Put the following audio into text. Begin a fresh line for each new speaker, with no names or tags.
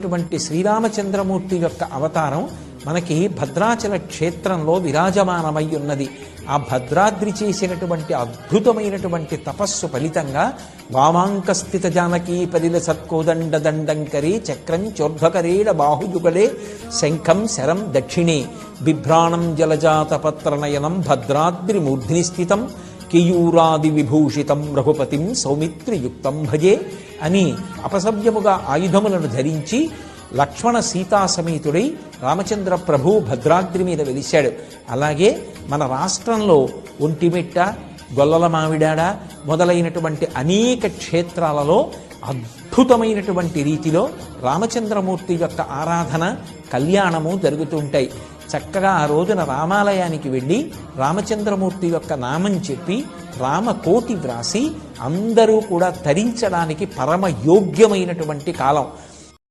అటువంటి శ్రీరామచంద్రమూర్తి యొక్క అవతారం మనకి భద్రాచల క్షేత్రంలో విరాజమానమై ఉన్నది. ఆ భద్రాద్రి చేసినటువంటి అద్భుతమైనటువంటి తపస్సు ఫలితంగా వామాంకస్థిత జానకీ పరిల సత్కోదండ దండంకరే చక్రం చోర్ధ్వకరేణ బాహుయుగలే శంఖం శరం దక్షిణే బిభ్రాణం జలజాతపత్రనయనం భద్రాద్రి మూర్ధిని స్థితం కేయూరాది విభూషితం రఘుపతిం సౌమిత్రియుక్తం భజే అని అపసవ్యముగా ఆయుధములను ధరించి లక్ష్మణ సీతా సమేతుడై రామచంద్ర ప్రభు భద్రాద్రి మీద వెలిశాడు. అలాగే మన రాష్ట్రంలో ఒంటిమిట్ట, గొల్లల మామిడాడ మొదలైనటువంటి అనేక క్షేత్రాలలో అద్భుతమైనటువంటి రీతిలో రామచంద్రమూర్తి యొక్క ఆరాధన, కళ్యాణము జరుగుతూ ఉంటాయి. చక్కగా ఆ రోజున రామాలయానికి వెళ్ళి రామచంద్రమూర్తి యొక్క నామం చెప్పి రామకోటి వ్రాసి అందరూ కూడా తరించడానికి పరమ యోగ్యమైనటువంటి కాలం.